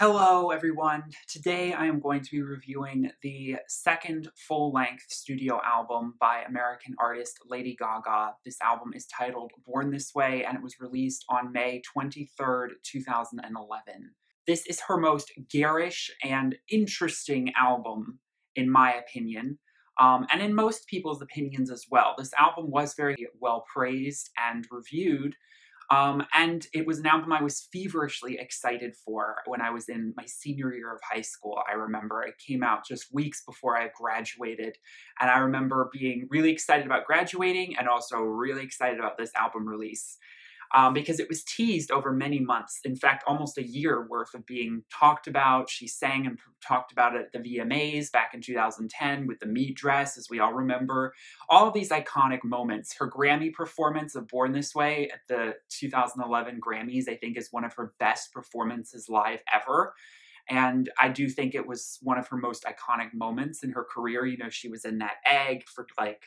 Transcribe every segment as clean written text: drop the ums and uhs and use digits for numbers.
Hello, everyone. Today I am going to be reviewing the second full-length studio album by American artist Lady Gaga. This album is titled Born This Way, and it was released on May 23rd, 2011. This is her most garish and interesting album, in my opinion, and in most people's opinions as well. This album was very well praised and reviewed, and it was an album I was feverishly excited for when I was in my senior year of high school. I remember it came out just weeks before I graduated, and I remember being really excited about graduating and also really excited about this album release. Because it was teased over many months. In fact, almost a year worth of being talked about. She sang and talked about it at the VMAs back in 2010 with the meat dress, as we all remember. All of these iconic moments. Her Grammy performance of Born This Way at the 2011 Grammys, I think, is one of her best performances live ever. And I do think it was one of her most iconic moments in her career. You know, she was in that egg for like,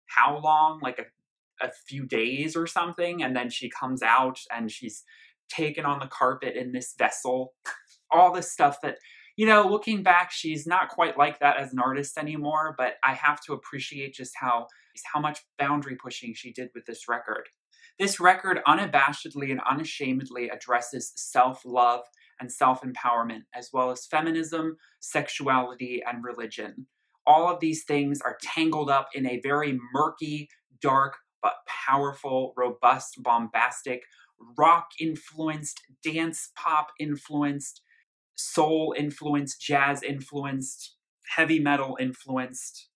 how long? Like a few days or something, and then she comes out and she's taken on the carpet in this vessel. All this stuff that, you know, looking back, she's not quite like that as an artist anymore, but I have to appreciate just how much boundary pushing she did with this record. This record unabashedly and unashamedly addresses self-love and self-empowerment, as well as feminism, sexuality, and religion. All of these things are tangled up in a very murky, dark, but powerful, robust, bombastic, rock-influenced, dance-pop-influenced, soul-influenced, jazz-influenced, heavy metal-influenced,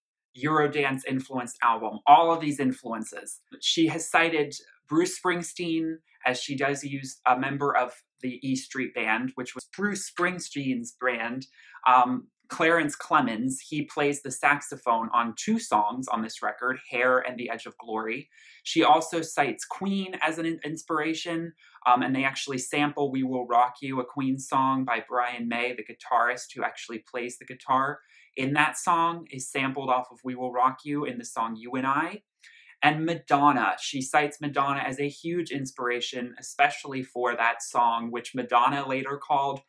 Eurodance-influenced album. All of these influences. She has cited Bruce Springsteen, as she does use a member of the E Street Band, which was Bruce Springsteen's band, Clarence Clemens. He plays the saxophone on two songs on this record, Hair and The Edge of Glory. She also cites Queen as an inspiration, and they actually sample We Will Rock You, a Queen song by Brian May, the guitarist who actually plays the guitar in that song, is sampled off of We Will Rock You in the song You and I. And Madonna. She cites Madonna as a huge inspiration, especially for that song, which Madonna later called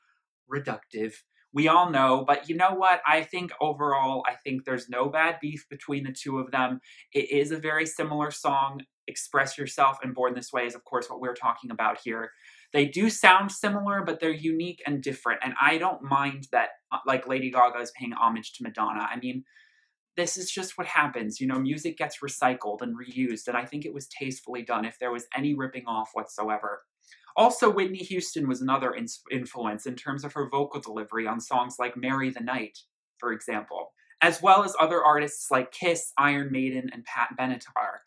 reductive. We all know, but you know what? I think overall, I think there's no bad beef between the two of them. It is a very similar song. Express Yourself and Born This Way is, of course, what we're talking about here. They do sound similar, but they're unique and different. And I don't mind that, like, Lady Gaga is paying homage to Madonna. I mean, this is just what happens. You know, music gets recycled and reused, and I think it was tastefully done if there was any ripping off whatsoever. Also, Whitney Houston was another influence in terms of her vocal delivery on songs like Marry the Night, for example, as well as other artists like Kiss, Iron Maiden, and Pat Benatar.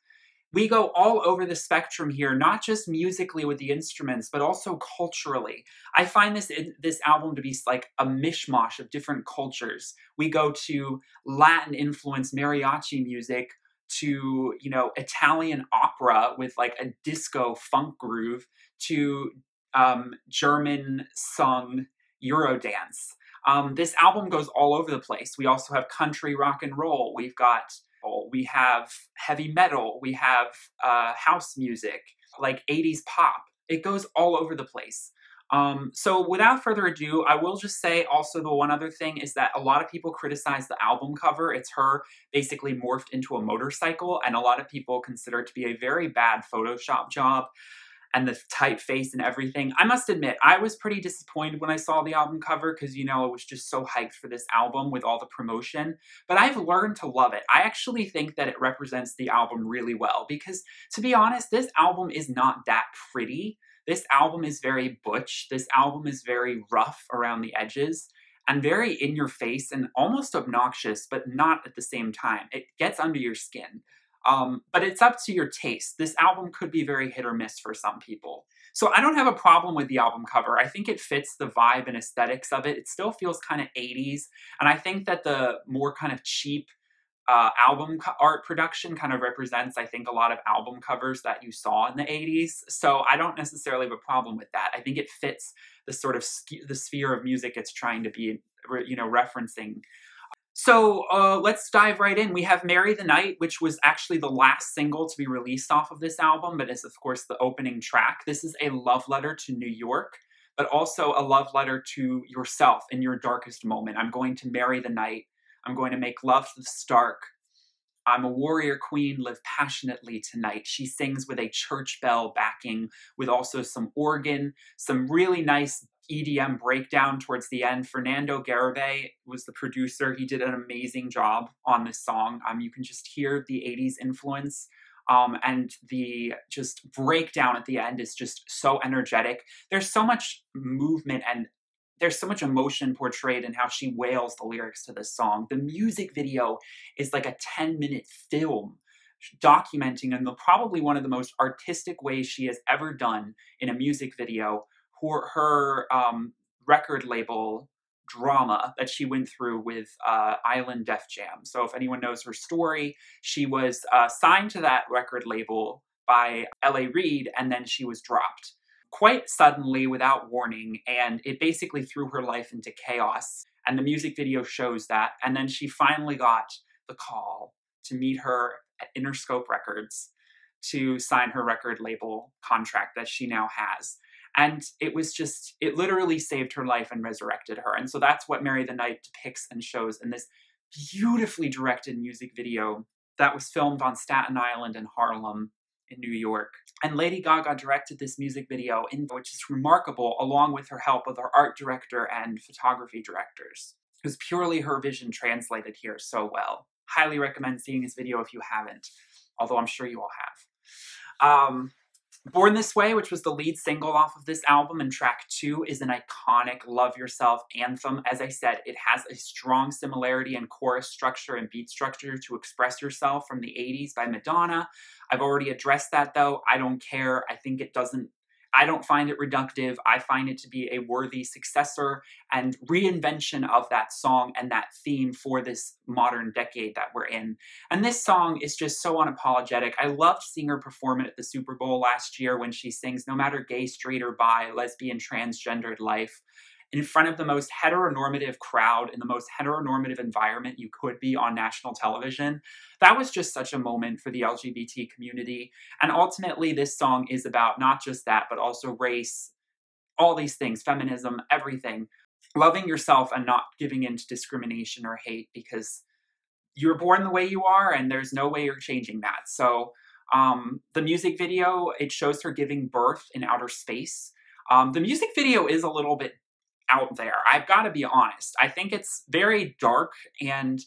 We go all over the spectrum here, not just musically with the instruments, but also culturally. I find this album to be like a mishmash of different cultures. We go to Latin-influenced mariachi music, to, you know, Italian opera with like a disco funk groove, to German sung Eurodance. This album goes all over the place. We also have country rock and roll. We have heavy metal. We have house music, like 80s pop. It goes all over the place. So without further ado, I will just say also the one other thing is that a lot of people criticize the album cover. It's her basically morphed into a motorcycle, and a lot of people consider it to be a very bad Photoshop job, and the typeface and everything. I must admit, I was pretty disappointed when I saw the album cover because, you know, it was just so hyped for this album with all the promotion. But I've learned to love it. I actually think that it represents the album really well because, to be honest, this album is not that pretty. This album is very butch. This album is very rough around the edges and very in your face and almost obnoxious, but not at the same time. It gets under your skin. But it's up to your taste. This album could be very hit or miss for some people. So I don't have a problem with the album cover. I think it fits the vibe and aesthetics of it. It still feels kind of 80s. And I think that the more kind of cheap album art production kind of represents, I think, a lot of album covers that you saw in the 80s. So I don't necessarily have a problem with that. I think it fits the sort of the sphere of music it's trying to be, you know, referencing. So let's dive right in. We have Marry the Night, which was actually the last single to be released off of this album, but is, of course, the opening track. This is a love letter to New York. but also a love letter to yourself in your darkest moment. I'm going to marry the night. I'm going to make love to the stark. I'm a warrior queen, live passionately tonight. She sings with a church bell backing, with also some organ, some really nice EDM breakdown towards the end. Fernando Garibay was the producer. He did an amazing job on this song. You can just hear the 80s influence. And the just breakdown at the end is just so energetic. There's so much movement and there's so much emotion portrayed in how she wails the lyrics to this song. The music video is like a 10-minute film documenting in probably one of the most artistic ways she has ever done in a music video her record label drama that she went through with Island Def Jam. So if anyone knows her story, she was signed to that record label by L.A. Reid, and then she was dropped quite suddenly without warning, and it basically threw her life into chaos. And the music video shows that. And then she finally got the call to meet her at Interscope Records to sign her record label contract that she now has. And it literally saved her life and resurrected her. And so that's what Marry the Night depicts and shows in this beautifully directed music video that was filmed on Staten Island and Harlem in New York. And Lady Gaga directed this music video, which is remarkable, along with her help with her art director and photography directors. It was purely her vision translated here so well. Highly recommend seeing this video if you haven't, although I'm sure you all have. Born This Way, which was the lead single off of this album, and track 2 is an iconic Love Yourself anthem. As I said, it has a strong similarity in chorus structure and beat structure to Express Yourself from the 80s by Madonna. I've already addressed that though. I don't care. I don't find it reductive. I find it to be a worthy successor and reinvention of that song and that theme for this modern decade that we're in. And this song is just so unapologetic. I loved seeing her perform it at the Super Bowl last year when she sings "No matter gay, straight, or bi, lesbian, transgendered life," in front of the most heteronormative crowd in the most heteronormative environment you could be on national television. That was just such a moment for the LGBT community. And ultimately, this song is about not just that, but also race, all these things, feminism, everything. Loving yourself and not giving in to discrimination or hate, because you're born the way you are and there's no way you're changing that. So the music video, it shows her giving birth in outer space. The music video is a little bit out there. I've got to be honest. I think it's very dark and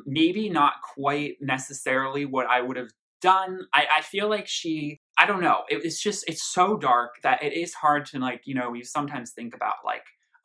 maybe not quite necessarily what I would have done. I feel like I don't know. It's so dark that it is hard to you sometimes think about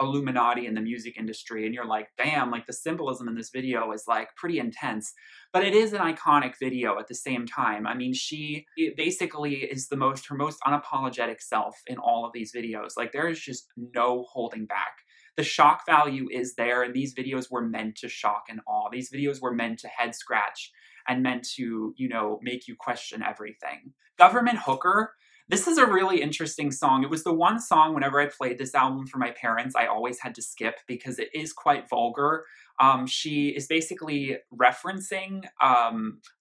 Illuminati in the music industry and you're like, damn, the symbolism in this video is pretty intense. But it is an iconic video at the same time. I mean, she basically is her most unapologetic self in all of these videos. There is just no holding back. The shock value is there, and these videos were meant to shock and awe. These videos were meant to head scratch and meant to, make you question everything. Government Hooker. This is a really interesting song. It was the one song whenever I played this album for my parents, I always had to skip because it is quite vulgar. She is basically referencing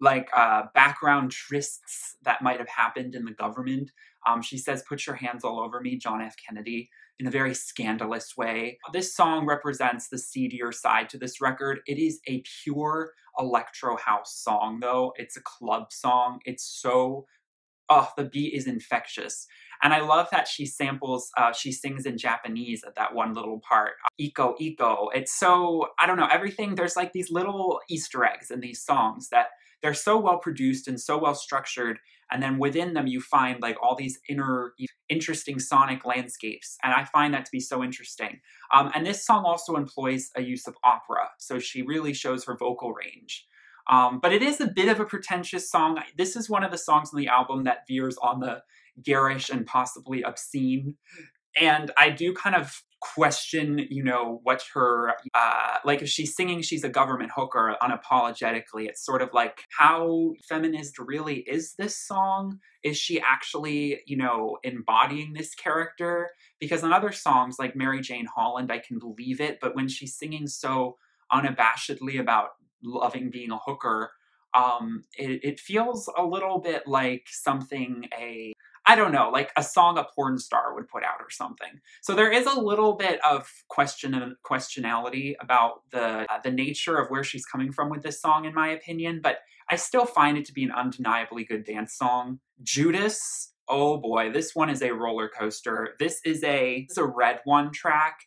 background trysts that might have happened in the government. She says, "Put your hands all over me, John F. Kennedy," in a very scandalous way. This song represents the seedier side to this record. It is a pure electro house song, though. It's a club song. It's so the beat is infectious. And I love that she sings in Japanese at that one little part. Iko, Iko. It's so, I don't know, everything, there's these little Easter eggs in these songs that they're so well produced and so well structured. And then within them, you find all these interesting sonic landscapes. And I find that to be so interesting. And this song also employs a use of opera. So she really shows her vocal range. But it is a bit of a pretentious song. This is one of the songs on the album that veers on the garish and possibly obscene. And I do kind of question, what her, if she's singing she's a government hooker unapologetically, it's sort of how feminist really is this song? Is she actually, embodying this character? Because in other songs like Mary Jane Holland, I can believe it, but when she's singing so unabashedly about loving being a hooker, it feels a little bit like something I don't know, like a song a porn star would put out or something. So there is a little bit of questionality about the nature of where she's coming from with this song, in my opinion, but I still find it to be an undeniably good dance song. Judas, oh boy, this one is a roller coaster. This is a Red One track,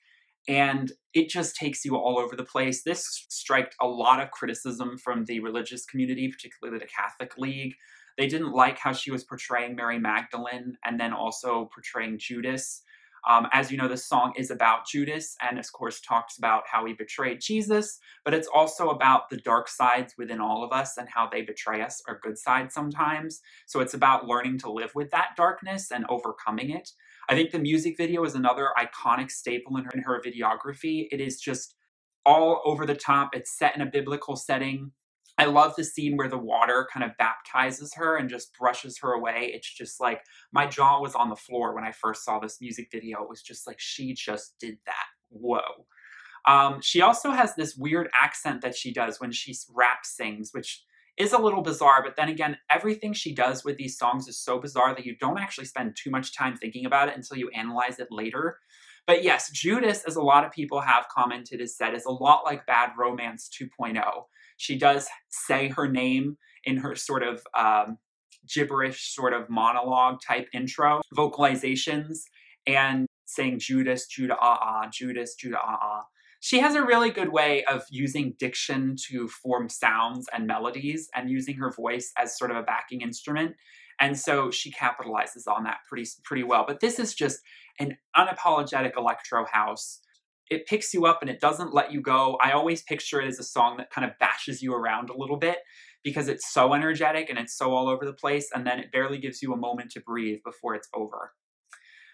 and it just takes you all over the place. This struck a lot of criticism from the religious community, particularly the Catholic League. They didn't like how she was portraying Mary Magdalene and then also portraying Judas. As you know, this song is about Judas and, of course, talks about how he betrayed Jesus, but it's also about the dark sides within all of us and how they betray us, our good side sometimes. So it's about learning to live with that darkness and overcoming it. I think the music video is another iconic staple in her videography. It is just all over the top. It's set in a biblical setting. I love the scene where the water kind of baptizes her and just brushes her away. It's just like, my jaw was on the floor when I first saw this music video. It was just like, she just did that. Whoa. She also has this weird accent that she does when she rap sings, which is a little bizarre, but then again, everything she does with these songs is so bizarre that you don't actually spend too much time thinking about it until you analyze it later. But yes, Judas, as a lot of people have commented, is said, is a lot like Bad Romance 2.0. She does say her name in her sort of gibberish sort of monologue type intro, vocalizations, and saying Judas, Judah, Judas, Judah, She has a really good way of using diction to form sounds and melodies and using her voice as sort of a backing instrument. And so she capitalizes on that pretty well. But this is just an unapologetic electro house. It picks you up and it doesn't let you go. I always picture it as a song that kind of bashes you around a little bit because it's so energetic and it's so all over the place, and then it barely gives you a moment to breathe before it's over.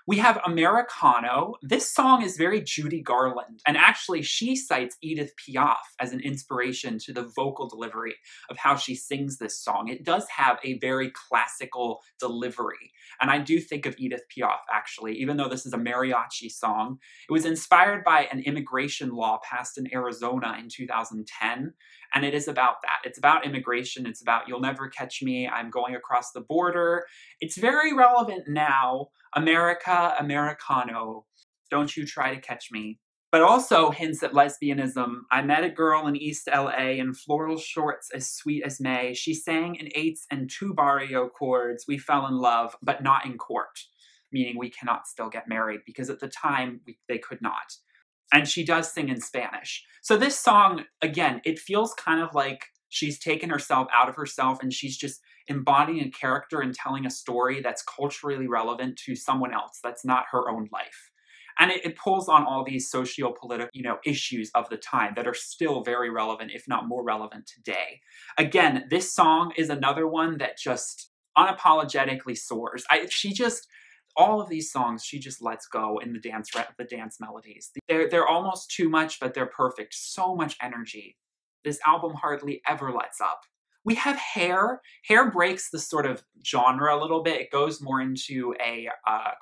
We have Americano. This song is very Judy Garland, and actually she cites Edith Piaf as an inspiration to the vocal delivery of how she sings this song. It does have a very classical delivery, and I do think of Edith Piaf, actually, even though this is a mariachi song. It was inspired by an immigration law passed in Arizona in 2010, and it is about that. It's about immigration. It's about, you'll never catch me, I'm going across the border. It's very relevant now. America, Americano, don't you try to catch me. But also hints at lesbianism. I met a girl in East LA in floral shorts as sweet as May. She sang in eights and two barrio chords. We fell in love, but not in court. Meaning we cannot still get married, because at the time they could not. And she does sing in Spanish. So this song, again, it feels kind of like she's taken herself out of herself and she's just embodying a character and telling a story that's culturally relevant to someone else. That's not her own life. And it pulls on all these socio-political, issues of the time that are still very relevant, if not more relevant today. Again, this song is another one that just unapologetically soars. All of these songs, she just lets go in the dance melodies. They're almost too much, but they're perfect. So much energy. This album hardly ever lets up. We have Hair. Hair breaks the sort of genre a little bit. It goes more into a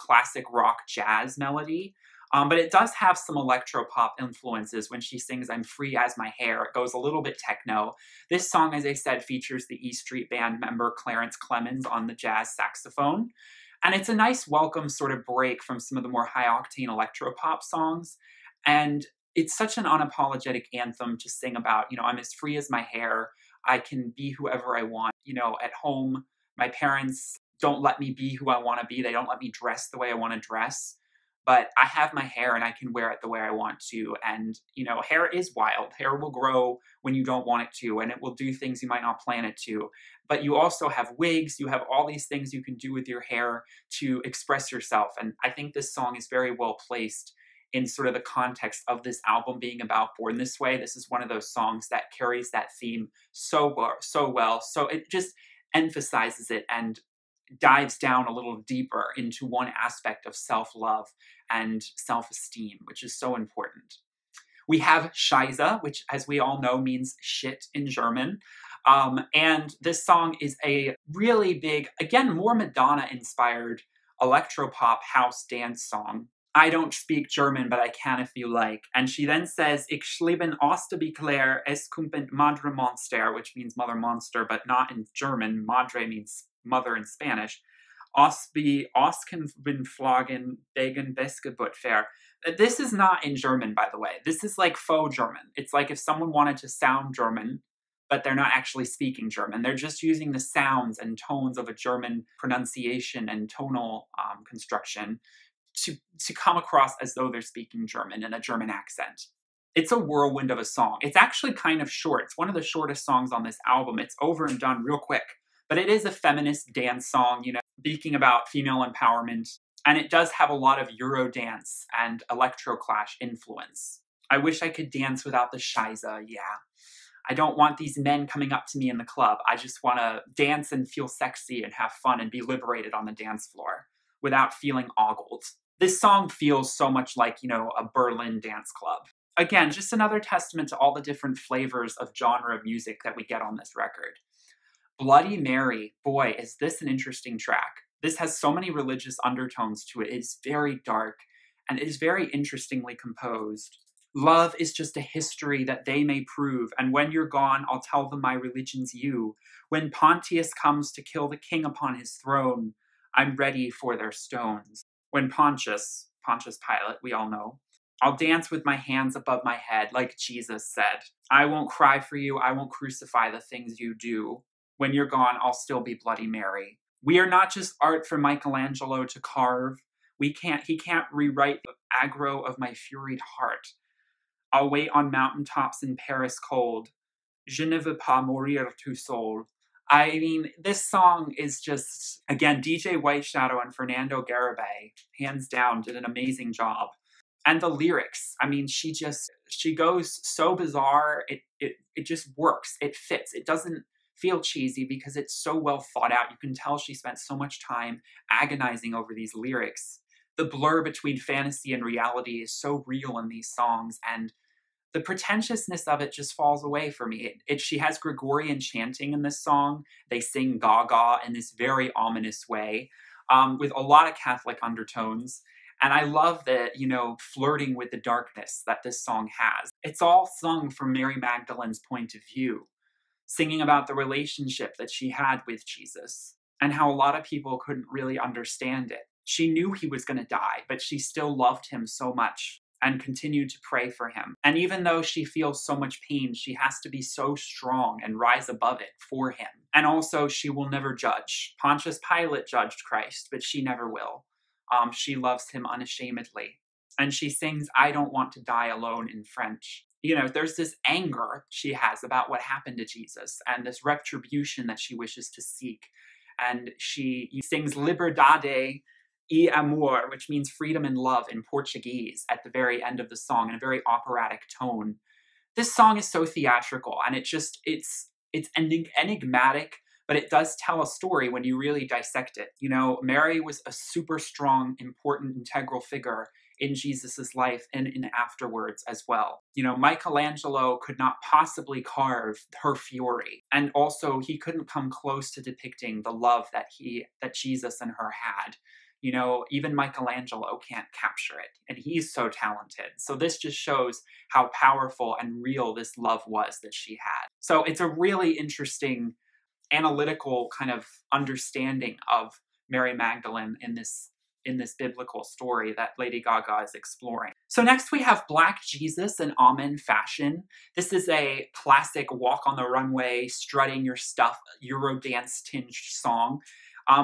classic rock jazz melody, but it does have some electro-pop influences when she sings I'm Free as My Hair. It goes a little bit techno. This song, as I said, features the E Street Band member Clarence Clemons on the jazz saxophone. And it's a nice welcome sort of break from some of the more high-octane electro-pop songs. And it's such an unapologetic anthem to sing about, I'm as free as my hair. I can be whoever I want. At home, my parents don't let me be who I want to be. They don't let me dress the way I want to dress. But I have my hair and I can wear it the way I want to. And, hair is wild. Hair will grow when you don't want it to, and it will do things you might not plan it to. But you also have wigs. You have all these things you can do with your hair to express yourself. And I think this song is very well placed in sort of the context of this album being about Born This Way. This is one of those songs that carries that theme so well. So it just emphasizes it and dives down a little deeper into one aspect of self-love and self-esteem, which is so important. We have Scheisse, which, as we all know, means shit in German. And this song is a really big, again, more Madonna-inspired electropop house dance song. I don't speak German, but I can if you like. And she then says, Ich lieben Osterbekler, es kommt Madre Monster, which means mother monster, but not in German. Madre means mother in Spanish. Osken bin Flaggen wegen Besgeburt fair. This is not in German, by the way. This is like faux German. It's like if someone wanted to sound German, but they're not actually speaking German. They're just using the sounds and tones of a German pronunciation and tonal construction to come across as though they're speaking German in a German accent. It's a whirlwind of a song. It's actually kind of short. It's one of the shortest songs on this album. It's over and done real quick. But it is a feminist dance song, you know, speaking about female empowerment. And it does have a lot of Eurodance and electroclash influence. I wish I could dance without the Scheisse, yeah. I don't want these men coming up to me in the club. I just want to dance and feel sexy and have fun and be liberated on the dance floor without feeling ogled. This song feels so much like, you know, a Berlin dance club. Again, just another testament to all the different flavors of genre music that we get on this record. Bloody Mary, boy, is this an interesting track. This has so many religious undertones to it. It is very dark, and it is very interestingly composed. Love is just a history that they may prove, and when you're gone, I'll tell them my religion's you. When Pontius comes to kill the king upon his throne, I'm ready for their stones. When Pontius Pilate, we all know, I'll dance with my hands above my head, like Jesus said. I won't cry for you, I won't crucify the things you do. When you're gone, I'll still be Bloody Mary. We are not just art for Michelangelo to carve. He can't rewrite the aggro of my furied heart. I'll wait on mountaintops in Paris cold. Je ne veux pas mourir tout seul. I mean, this song is just, again, DJ White Shadow and Fernando Garibay, hands down, did an amazing job. And the lyrics, I mean, she goes so bizarre, it just works, it fits. It doesn't feel cheesy because it's so well thought out. You can tell she spent so much time agonizing over these lyrics. The blur between fantasy and reality is so real in these songs, and the pretentiousness of it just falls away for me. She has Gregorian chanting in this song. They sing Gaga in this very ominous way, with a lot of Catholic undertones. And I love the, you know, flirting with the darkness that this song has. It's all sung from Mary Magdalene's point of view, singing about the relationship that she had with Jesus and how a lot of people couldn't really understand it. She knew he was going to die, but she still loved him so much and continued to pray for him. And even though she feels so much pain, she has to be so strong and rise above it for him. And also, she will never judge. Pontius Pilate judged Christ, but she never will. She loves him unashamedly. And she sings, I don't want to die alone in French. You know, there's this anger she has about what happened to Jesus and this retribution that she wishes to seek. And she sings Liberdade e amor, which means freedom and love in Portuguese at the very end of the song in a very operatic tone. This song is so theatrical, and it's enigmatic, but it does tell a story when you really dissect it. You know, Mary was a super strong, important, integral figure in Jesus's life and in afterwards as well. You know, Michelangelo could not possibly carve her fury, and also he couldn't come close to depicting the love that Jesus and her had. You know, even Michelangelo can't capture it, and he's so talented. So this just shows how powerful and real this love was that she had. So it's a really interesting analytical kind of understanding of Mary Magdalene in this biblical story that Lady Gaga is exploring. So next we have Black Jesus in Amen fashion. This is a classic walk on the runway, strutting your stuff, Eurodance tinged song,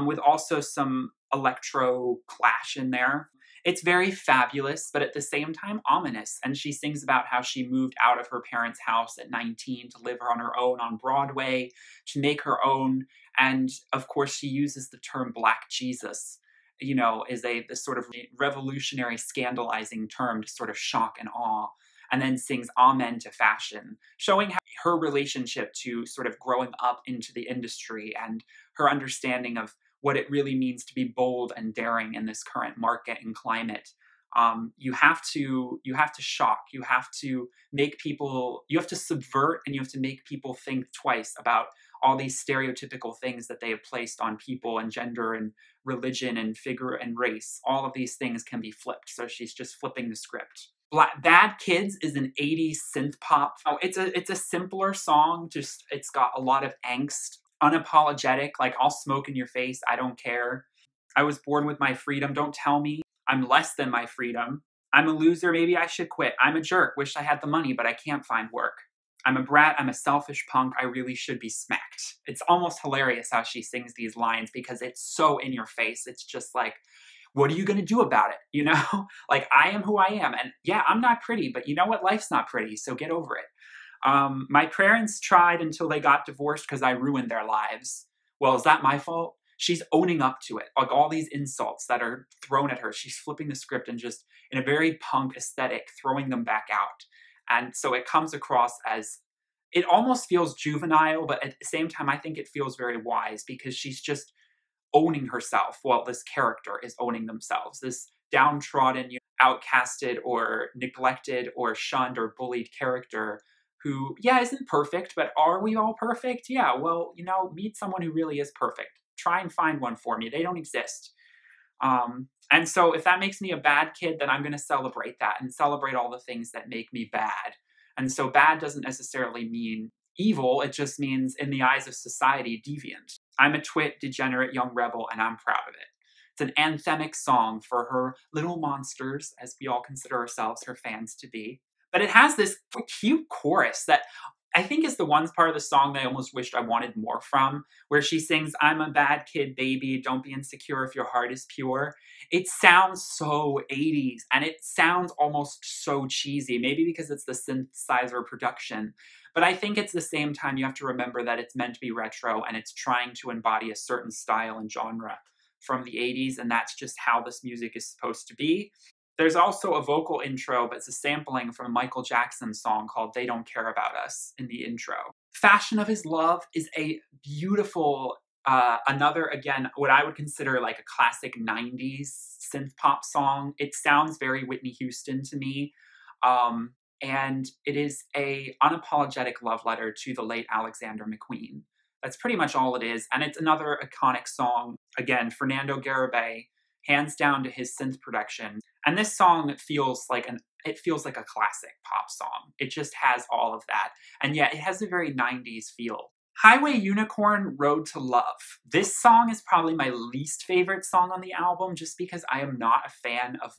with also some electro clash in there. It's very fabulous, but at the same time ominous. And she sings about how she moved out of her parents' house at 19 to live on her own on Broadway, to make her own. And of course, she uses the term Black Jesus, you know, is this sort of revolutionary, scandalizing term to sort of shock and awe. And then sings Amen to fashion, showing how her relationship to sort of growing up into the industry and her understanding of what it really means to be bold and daring in this current market and climate. You have to shock, you have to make people, you have to subvert, and you have to make people think twice about all these stereotypical things that they have placed on people and gender and religion and figure and race. All of these things can be flipped. So she's just flipping the script. Bad Kids is an 80s synth pop. Oh, it's a simpler song, just it's got a lot of angst, unapologetic, like I'll smoke in your face, I don't care. I was born with my freedom. Don't tell me I'm less than my freedom. I'm a loser. Maybe I should quit. I'm a jerk. Wish I had the money, but I can't find work. I'm a brat. I'm a selfish punk. I really should be smacked. It's almost hilarious how she sings these lines because it's so in your face. It's just like, what are you going to do about it? You know, like I am who I am. And yeah, I'm not pretty, but you know what? Life's not pretty. So get over it. My parents tried until they got divorced because I ruined their lives. Well, is that my fault? She's owning up to it. Like all these insults that are thrown at her, she's flipping the script and just in a very punk aesthetic, throwing them back out. And so it comes across as, it almost feels juvenile, but at the same time, I think it feels very wise because she's just owning herself while this character is owning themselves. This downtrodden, outcasted or neglected or shunned or bullied character who, yeah, isn't perfect, but are we all perfect? Yeah, well, meet someone who really is perfect. Try and find one for me. They don't exist. And so if that makes me a bad kid, then I'm going to celebrate that and celebrate all the things that make me bad. And so bad doesn't necessarily mean evil. It just means, in the eyes of society, deviant. I'm a twit, degenerate young rebel, and I'm proud of it. It's an anthemic song for her little monsters, as we all consider ourselves her fans to be. But it has this cute chorus that I think is the one part of the song that I almost wished I wanted more from, where she sings, I'm a bad kid, baby, don't be insecure if your heart is pure. It sounds so 80s, and it sounds almost so cheesy, maybe because it's the synthesizer production. But I think it's the same time you have to remember that it's meant to be retro, and it's trying to embody a certain style and genre from the 80s, and that's just how this music is supposed to be. There's also a vocal intro, but it's a sampling from a Michael Jackson song called They Don't Care About Us in the intro. Fashion of His Love is a beautiful, another, again, what I would consider like a classic 90s synth pop song. It sounds very Whitney Houston to me. And it is a unapologetic love letter to the late Alexander McQueen. That's pretty much all it is. And it's another iconic song. Again, Fernando Garibay, hands down to his synth production. And this song feels like a classic pop song. It just has all of that. And yet it has a very 90s feel. Highway Unicorn, Road to Love. This song is probably my least favorite song on the album, just because I am not a fan of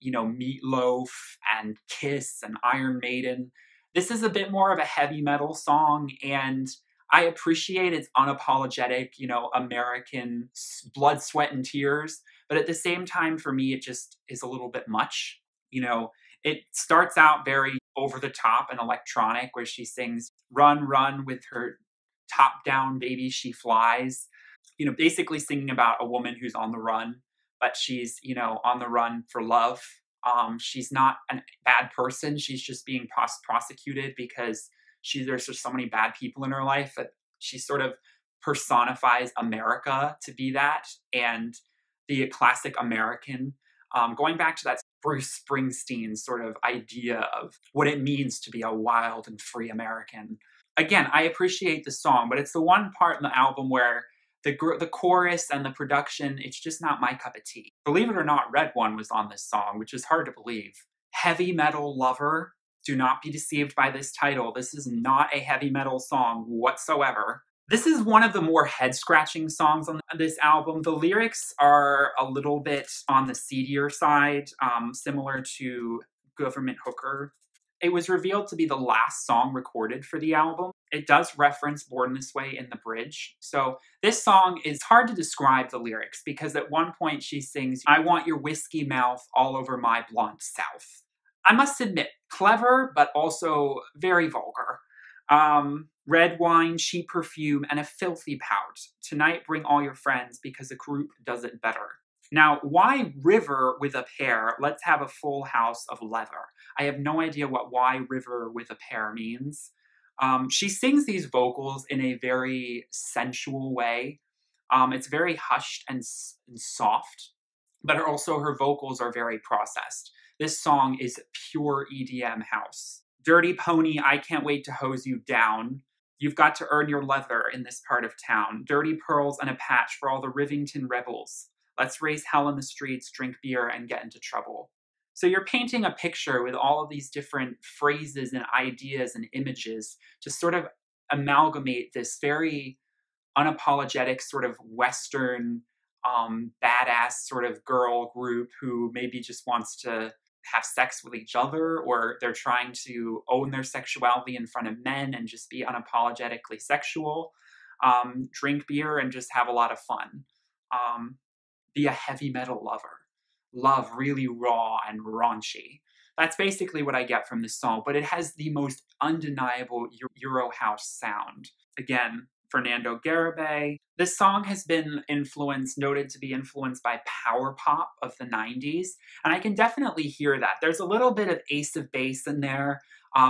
Meatloaf and Kiss and Iron Maiden. This is a bit more of a heavy metal song, and I appreciate its unapologetic, American blood, sweat, and tears. But at the same time, for me, it just is a little bit much. It starts out very over the top and electronic, where she sings, run, run with her top down, baby, she flies. Basically singing about a woman who's on the run, but she's, on the run for love. She's not a bad person. She's just being prosecuted because there's just so many bad people in her life that she sort of personifies America to be that, and the classic American, going back to that Bruce Springsteen sort of idea of what it means to be a wild and free American. Again, I appreciate the song, but it's the one part in the album where the chorus and the production, it's just not my cup of tea. Believe it or not, Red One was on this song, which is hard to believe. Heavy Metal Lover. Do not be deceived by this title. This is not a heavy metal song whatsoever. This is one of the more head-scratching songs on this album. The lyrics are a little bit on the seedier side, similar to Government Hooker. It was revealed to be the last song recorded for the album. It does reference Born This Way in the bridge. So this song is hard to describe the lyrics because at one point she sings, I want your whiskey mouth all over my blunt south. I must admit, clever, but also very vulgar. Red wine, cheap perfume, and a filthy pout. Tonight bring all your friends because a group does it better. Now, why river with a pear? Let's have a full house of leather. I have no idea what why river with a pear means. She sings these vocals in a very sensual way. It's very hushed and soft, but also her vocals are very processed. This song is pure EDM house. Dirty pony, I can't wait to hose you down. You've got to earn your leather in this part of town. Dirty pearls and a patch for all the Rivington rebels. Let's raise hell in the streets, drink beer, and get into trouble. So you're painting a picture with all of these different phrases and ideas and images to sort of amalgamate this very unapologetic sort of Western badass sort of girl group who maybe just wants to have sex with each other, or they're trying to own their sexuality in front of men and just be unapologetically sexual, drink beer and just have a lot of fun. Be a heavy metal lover. Love really raw and raunchy. That's basically what I get from this song, but it has the most undeniable Euro house sound. Again, Fernando Garibay. This song has been noted to be influenced by power pop of the 90s, and I can definitely hear that. There's a little bit of Ace of Base in there.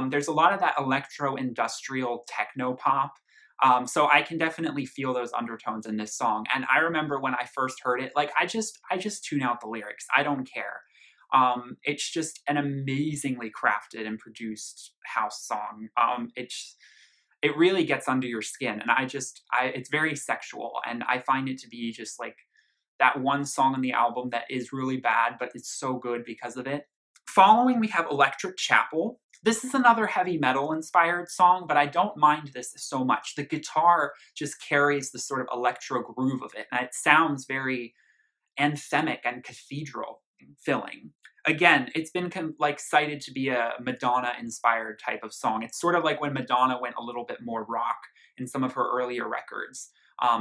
There's a lot of that electro-industrial techno pop. So I can definitely feel those undertones in this song. And I remember when I first heard it, like I just tune out the lyrics. I don't care. It's just an amazingly crafted and produced house song. It really gets under your skin, and it's very sexual, and I find it to be just like that one song on the album that is really bad, but it's so good because of it. Following, we have Electric Chapel. This is another heavy metal inspired song, but I don't mind this so much. The guitar just carries the sort of electro groove of it, and it sounds very anthemic and cathedral filling. Again, it's been cited to be a Madonna-inspired type of song. It's sort of like when Madonna went a little bit more rock in some of her earlier records.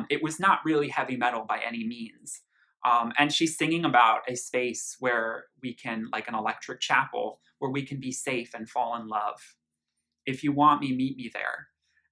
It was not really heavy metal by any means. And she's singing about a space where we can, like an electric chapel, where we can be safe and fall in love. If you want me, meet me there.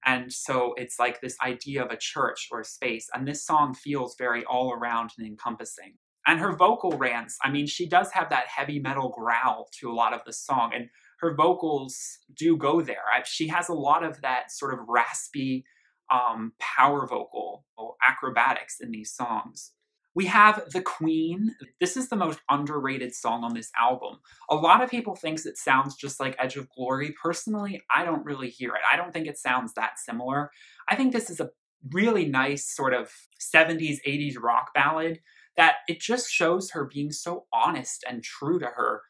And so it's like this idea of a church or a space. And this song feels very all around and encompassing. And her vocal rants, I mean, she does have that heavy metal growl to a lot of the song, and her vocals do go there. She has a lot of that sort of raspy power vocal acrobatics in these songs. We have The Queen. This is the most underrated song on this album. A lot of people think it sounds just like Edge of Glory. Personally, I don't really hear it. I don't think it sounds that similar. I think this is a really nice sort of 70s, 80s rock ballad that it just shows her being so honest and true to her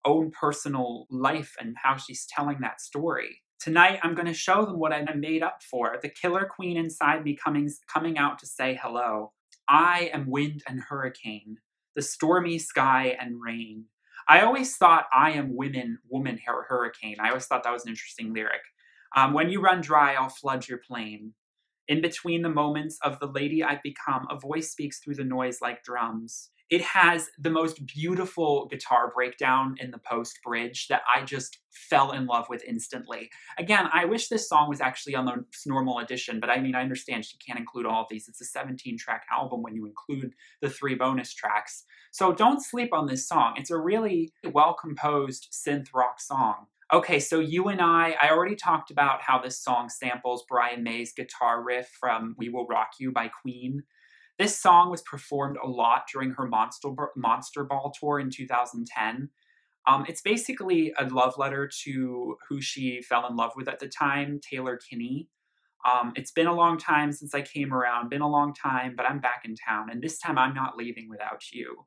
own personal life and how she's telling that story. Tonight, I'm going to show them what I made up for. The killer queen inside me coming out to say hello. I am wind and hurricane, the stormy sky and rain. I always thought I am woman, hurricane. I always thought that was an interesting lyric. When you run dry, I'll flood your plain. In between the moments of the lady I've become, a voice speaks through the noise like drums. It has the most beautiful guitar breakdown in the post bridge that I just fell in love with instantly. Again, I wish this song was actually on the normal edition, but I mean, I understand she can't include all of these. It's a 17-track album when you include the 3 bonus tracks. So don't sleep on this song. It's a really well-composed synth rock song. Okay, so You and I already talked about how this song samples Brian May's guitar riff from We Will Rock You by Queen. This song was performed a lot during her Monster Ball tour in 2010. It's basically a love letter to who she fell in love with at the time, Taylor Kinney. It's been a long time since I came around, been a long time, but I'm back in town, and this time I'm not leaving without you.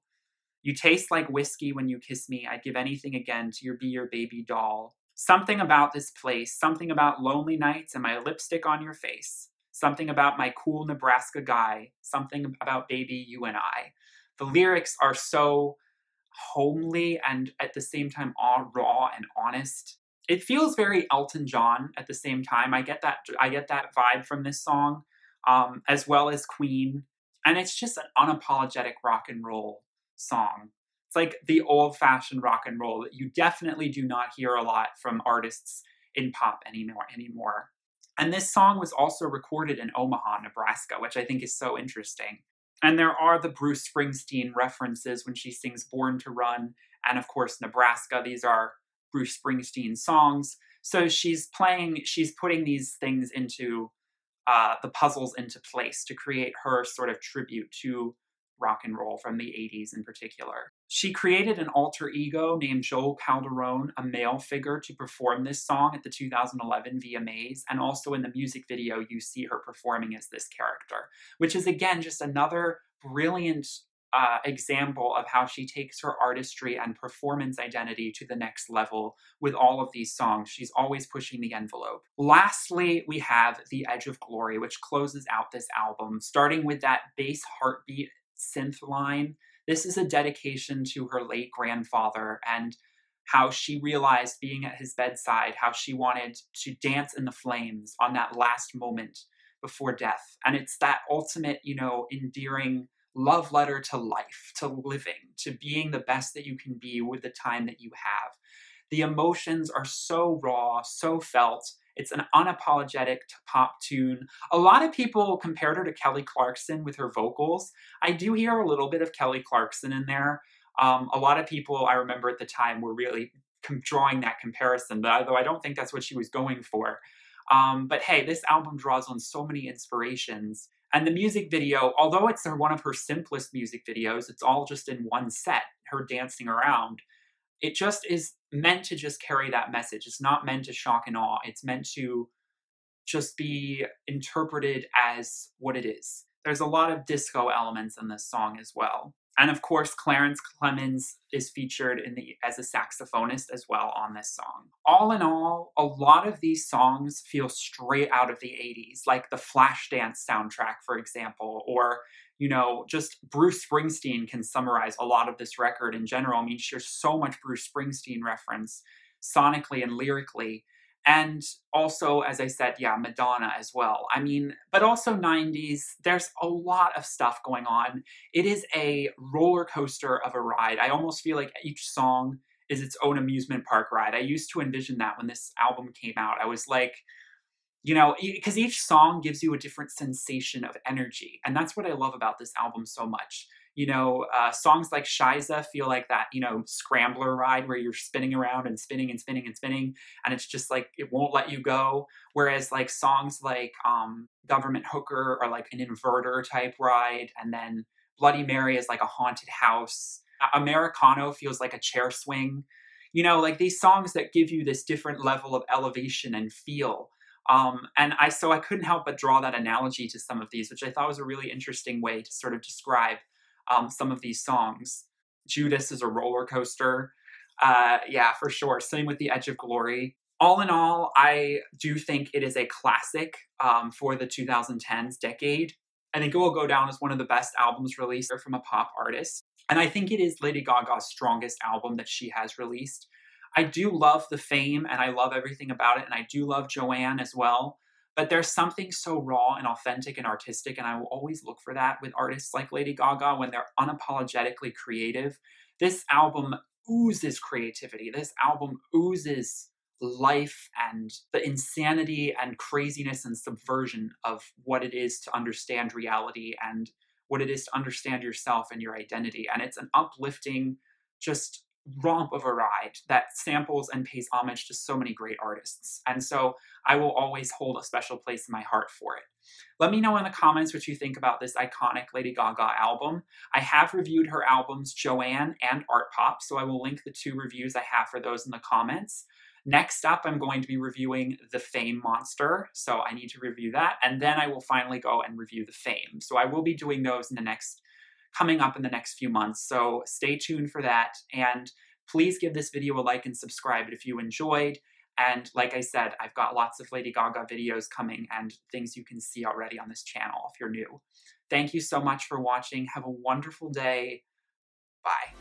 You taste like whiskey when you kiss me. I'd give anything again to be your baby doll. Something about this place, something about lonely nights and my lipstick on your face. Something about my cool Nebraska guy. Something about baby you and I. The lyrics are so homely and at the same time all raw and honest. It feels very Elton John at the same time. I get that vibe from this song, as well as Queen. And it's just an unapologetic rock and roll song. It's like the old-fashioned rock and roll that you definitely do not hear a lot from artists in pop anymore. And this song was also recorded in Omaha, Nebraska, which I think is so interesting. And there are the Bruce Springsteen references when she sings Born to Run, and of course Nebraska. These are Bruce Springsteen songs. So she's putting these things into the puzzles into place to create her sort of tribute to rock and roll from the 80s in particular. She created an alter ego named Joel Calderone, a male figure, to perform this song at the 2011 VMAs, and also in the music video you see her performing as this character, which is again just another brilliant example of how she takes her artistry and performance identity to the next level with all of these songs. She's always pushing the envelope. Lastly, we have The Edge of Glory, which closes out this album, starting with that bass heartbeat synth line. This is a dedication to her late grandfather and how she realized being at his bedside, how she wanted to dance in the flames on that last moment before death. And it's that ultimate, endearing love letter to life, to living, to being the best that you can be with the time that you have. The emotions are so raw, so felt. It's an unapologetic pop tune. A lot of people compared her to Kelly Clarkson with her vocals. I do hear a little bit of Kelly Clarkson in there. A lot of people I remember at the time were really drawing that comparison, but although I don't think that's what she was going for. But hey, this album draws on so many inspirations. And the music video, although it's one of her simplest music videos, it's all just in one set, her dancing around. It just is meant to just carry that message. It's not meant to shock and awe. It's meant to just be interpreted as what it is. There's a lot of disco elements in this song as well. And of course, Clarence Clemons is featured as a saxophonist as well on this song. All in all, a lot of these songs feel straight out of the 80s, like the Flashdance soundtrack, for example, or, just Bruce Springsteen can summarize a lot of this record in general. I mean, there's so much Bruce Springsteen reference sonically and lyrically. And also, as I said, yeah, Madonna as well. I mean, but also 90s, there's a lot of stuff going on. It is a roller coaster of a ride. I almost feel like each song is its own amusement park ride. I used to envision that when this album came out. I was like, because each song gives you a different sensation of energy. And that's what I love about this album so much. Songs like Scheisse feel like that, scrambler ride where you're spinning around and spinning and spinning and spinning. And it's just like, it won't let you go. Whereas like songs like Government Hooker are like an inverter type ride. And then Bloody Mary is like a haunted house. Americano feels like a chair swing. Like these songs that give you this different level of elevation and feel. So I couldn't help but draw that analogy to some of these, which I thought was a really interesting way to sort of describe some of these songs. Judas is a roller coaster. Yeah, for sure. Same with The Edge of Glory. All in all, I do think it is a classic for the 2010s decade. I think it will go down as one of the best albums released from a pop artist. And I think it is Lady Gaga's strongest album that she has released. I do love The Fame, and I love everything about it, and I do love Joanne as well. But there's something so raw and authentic and artistic, and I will always look for that with artists like Lady Gaga when they're unapologetically creative. This album oozes creativity. This album oozes life and the insanity and craziness and subversion of what it is to understand reality and what it is to understand yourself and your identity. And it's an uplifting, just romp of a ride that samples and pays homage to so many great artists. And so I will always hold a special place in my heart for it. Let me know in the comments what you think about this iconic Lady Gaga album. I have reviewed her albums Joanne and Art Pop, so I will link the 2 reviews I have for those in the comments. Next up, I'm going to be reviewing The Fame Monster, so I need to review that, and then I will finally go and review The Fame. So I will be doing those coming up in the next few months, so stay tuned for that, and please give this video a like and subscribe if you enjoyed, and like I said, I've got lots of Lady Gaga videos coming and things you can see already on this channel if you're new. Thank you so much for watching. Have a wonderful day. Bye.